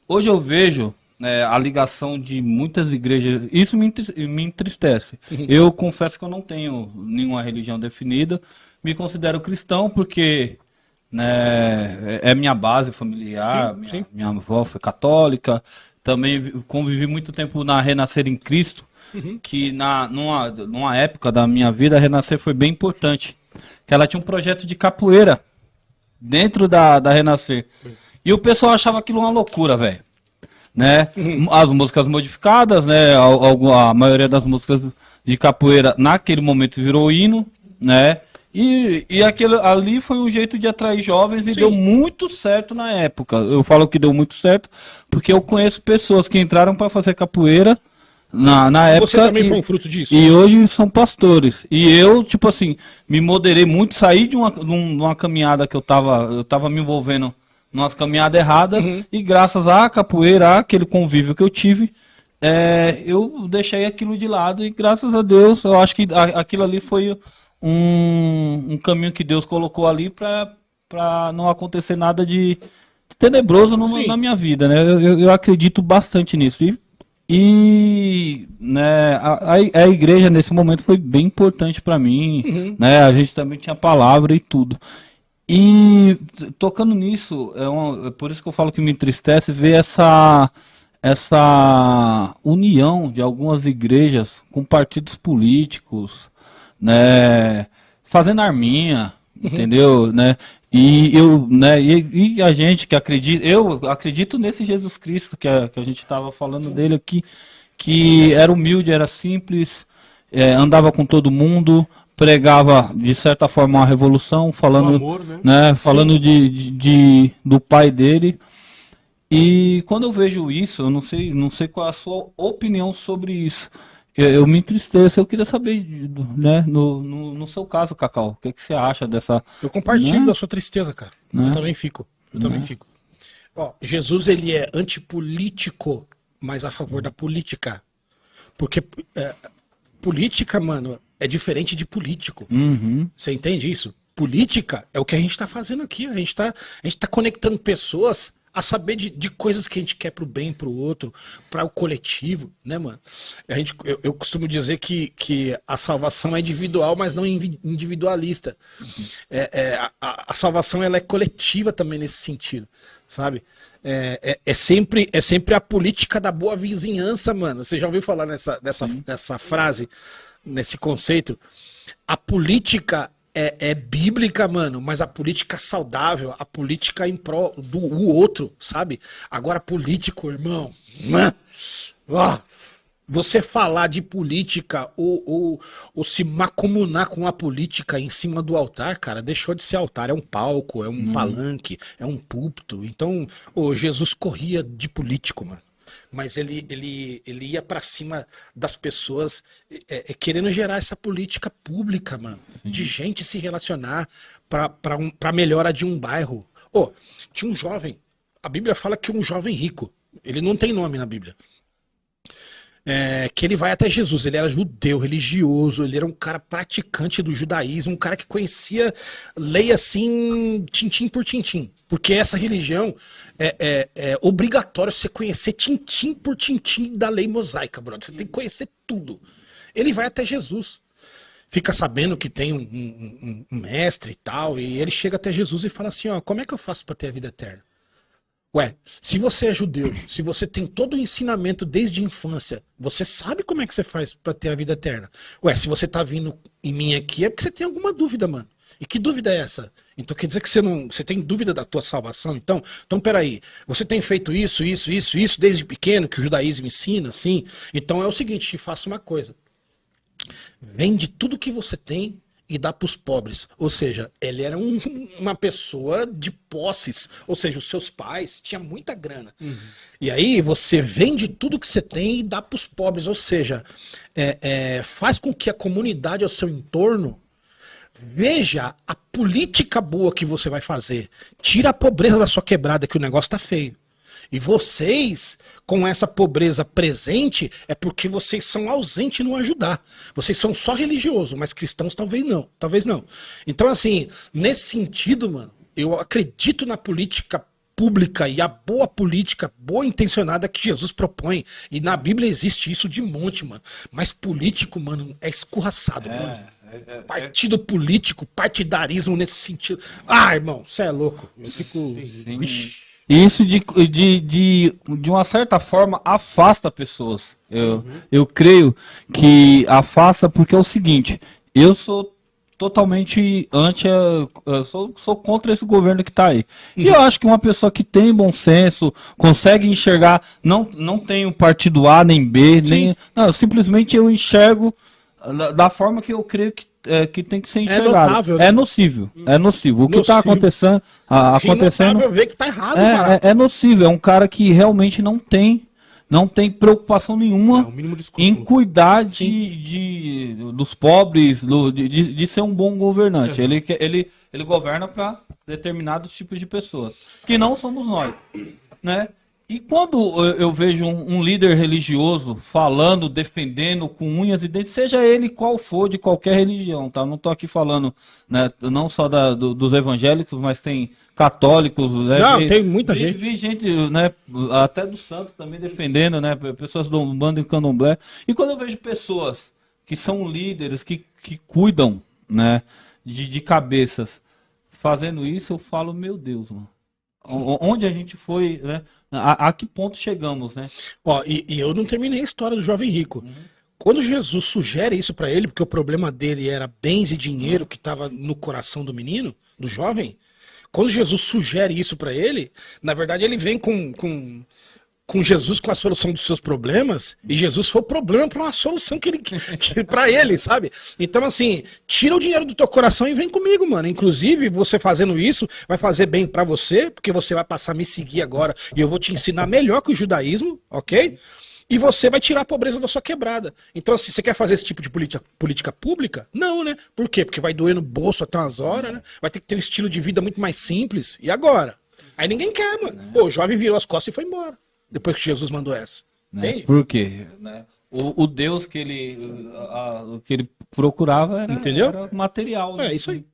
hoje eu vejo a ligação de muitas igrejas, isso me entristece. Eu confesso que eu não tenho nenhuma religião definida, me considero cristão porque é minha base familiar, Sim, sim. minha avó foi católica, também convivi muito tempo na Renascer em Cristo, que numa época da minha vida, a Renascer foi bem importante, que ela tinha um projeto de capoeira dentro da Renascer. E o pessoal achava aquilo uma loucura, velho. Né? As músicas modificadas, né? A maioria das músicas de capoeira naquele momento virou hino, né? E aquilo ali foi um jeito de atrair jovens e Sim. deu muito certo na época. Eu falo que deu muito certo porque eu conheço pessoas que entraram para fazer capoeira na época. Você também foi um fruto disso? E hoje são pastores. E eu, tipo assim, me moderei muito, saí de uma caminhada que eu tava me envolvendo numas caminhadas erradas, e graças à capoeira, aquele convívio que eu tive, eu deixei aquilo de lado, e graças a Deus, eu acho que aquilo ali foi um caminho que Deus colocou ali para não acontecer nada de tenebroso na minha vida, né? Eu acredito bastante nisso. E né, a igreja nesse momento foi bem importante para mim, né? A gente também tinha palavra e tudo. E tocando nisso, é por isso que eu falo que me entristece ver essa união de algumas igrejas com partidos políticos, né, fazendo arminha, entendeu, né? E a gente que acredita, eu acredito nesse Jesus Cristo que a gente estava falando dele aqui, que era humilde, era simples, andava com todo mundo, pregava de certa forma uma revolução, falando, amor, né? Falando do pai dele. E quando eu vejo isso, eu não sei qual é a sua opinião sobre isso. Eu me entristeço, eu queria saber, né, no seu caso, Cacau, o que, que você acha dessa... Eu compartilho né? da sua tristeza, cara. Né? Eu também fico. Eu também fico. Ó, Jesus, ele é antipolítico, mas a favor da política. Porque política, mano, é diferente de político. Você entende isso? Política é o que a gente tá fazendo aqui. A gente tá conectando pessoas a saber de coisas que a gente quer pro bem, pro outro, para o coletivo, né, mano? Eu costumo dizer que a salvação é individual, mas não individualista. A salvação, ela é coletiva também nesse sentido, sabe? É sempre a política da boa vizinhança, mano. Você já ouviu falar nessa frase, nesse conceito? A política é bíblica, mano, mas a política saudável, a política em prol do outro, sabe? Agora, político, irmão, você falar de política ou se macomunar com a política em cima do altar, cara, deixou de ser altar, é um palco, é um palanque, é um púlpito. Então, Jesus corria de político, mano. Mas ele ia pra cima das pessoas querendo gerar essa política pública, mano. De gente se relacionar pra melhora de um bairro. Tinha um jovem, a Bíblia fala que um jovem rico, ele não tem nome na Bíblia, que ele vai até Jesus. Ele era judeu, religioso, ele era um cara praticante do judaísmo, um cara que conhecia lei assim, tintim por tintim. Porque essa religião é obrigatório você conhecer tintim por tintim da lei mosaica, brother. Você tem que conhecer tudo. Ele vai até Jesus, fica sabendo que tem um mestre e tal, e ele chega até Jesus e fala assim, ó, como é que eu faço para ter a vida eterna? Ué, se você é judeu, se você tem todo o ensinamento desde a infância, você sabe como é que você faz para ter a vida eterna? Ué, se você tá vindo em mim aqui é porque você tem alguma dúvida, mano. E que dúvida é essa? Então quer dizer que você tem dúvida da tua salvação? Então peraí, você tem feito isso desde pequeno, que o judaísmo ensina, assim? Então é o seguinte, faça uma coisa. Vende tudo que você tem e dá para os pobres. Ou seja, ele era uma pessoa de posses, ou seja, os seus pais tinham muita grana. E aí você vende tudo que você tem e dá para os pobres, ou seja, faz com que a comunidade ao seu entorno veja a política boa que você vai fazer. Tira a pobreza da sua quebrada, que o negócio tá feio. E vocês, com essa pobreza presente, é porque vocês são ausentes no ajudar. Vocês são só religiosos, mas cristãos talvez não. Talvez não. Então, assim, nesse sentido, mano, eu acredito na política pública e a boa política, boa intencionada que Jesus propõe. E na Bíblia existe isso de monte, mano. Mas político, mano, é escorraçado, mano. Partido político, partidarismo nesse sentido. Ah, irmão, você é louco. Eu fico... Isso de uma certa forma afasta pessoas. Eu creio que afasta porque é o seguinte, eu sou totalmente sou contra esse governo que está aí. E eu acho que uma pessoa que tem bom senso, consegue enxergar, não tem o partido A nem B, nem, não, simplesmente eu enxergo da forma que eu creio que tem que ser enxergado. Notável, né? É nocivo. O que está acontecendo, ver que tá errado, é nocivo. É um cara que realmente não tem preocupação nenhuma em cuidar dos pobres, de ser um bom governante. Ele governa para determinados tipos de pessoas, que não somos nós, né? E quando eu vejo um líder religioso falando, defendendo com unhas e dentes, seja ele qual for, de qualquer religião, tá? Não tô aqui falando, né, não só dos evangélicos, mas tem católicos, né? Não, tem muita gente. Vi gente, né, até do santo também defendendo, né, pessoas do Umbanda e Candomblé. E quando eu vejo pessoas que são líderes, que cuidam, né, de cabeças, fazendo isso, eu falo, meu Deus, mano. Onde a gente foi, né? A que ponto chegamos, né? Ó, e eu não terminei a história do jovem rico. Quando Jesus sugere isso pra ele, porque o problema dele era bens e dinheiro que estava no coração do menino, do jovem, quando Jesus sugere isso pra ele, na verdade ele vem com Jesus com a solução dos seus problemas, e Jesus foi o problema para uma solução que para ele, sabe? Então, assim, tira o dinheiro do teu coração e vem comigo, mano. Inclusive, você fazendo isso vai fazer bem para você, porque você vai passar a me seguir agora e eu vou te ensinar melhor que o judaísmo, ok? E você vai tirar a pobreza da sua quebrada. Então, assim, você quer fazer esse tipo de política pública? Não, né? Por quê? Porque vai doer no bolso até umas horas, né? Vai ter que ter um estilo de vida muito mais simples. E agora? Aí ninguém quer, mano. Pô, o jovem virou as costas e foi embora. Depois que Jesus mandou essa. Né? Por quê? Né? O Deus que ele procurava era material. É isso aí.